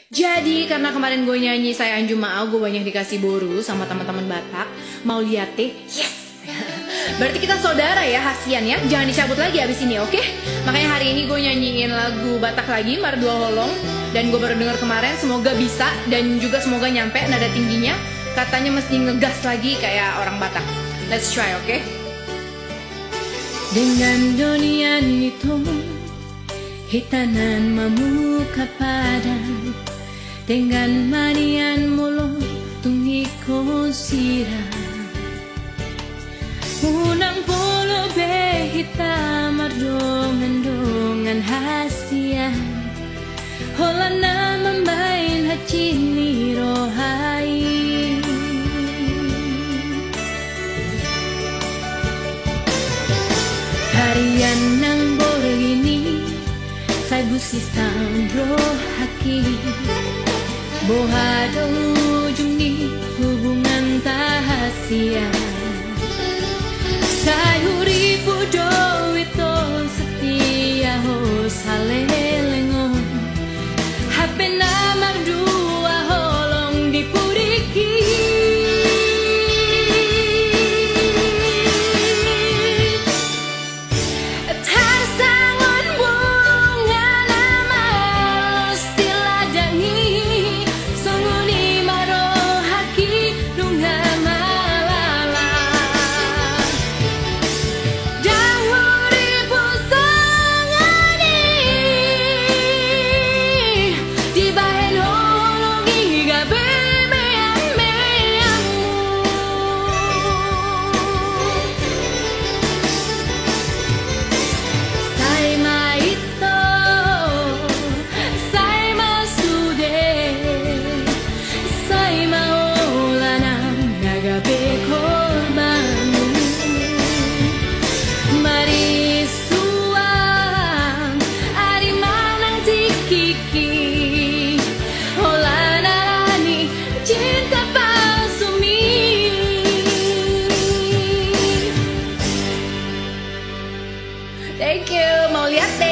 Jadi karena kemarin gue nyanyi Saya Anju Maau, gue banyak dikasih boru sama teman-teman Batak. Mau lihat teh? Yes. Berarti kita saudara ya, Hasian ya. Jangan dicabut lagi abis ini, oke? Makanya hari ini gue nyanyiin lagu Batak lagi, Mardua Holong. Dan gue baru denger kemarin, semoga bisa dan juga semoga nyampe nada tingginya. Katanya mesti ngegas lagi kayak orang Batak. Let's try, oke? Dengan donian itu hitanan memuka padan, dengan manian mulut tungiko sirah, unang polo be hitam ardongan hasian, holana membain hacini rohai. Harian nang borgini saya busi sambro haki, bohado ujung ni hubungan tahasia. Saya uripu doito setia ho salelengon, hape namar dua holong dipuriki. Thank you. Mau lihat deh?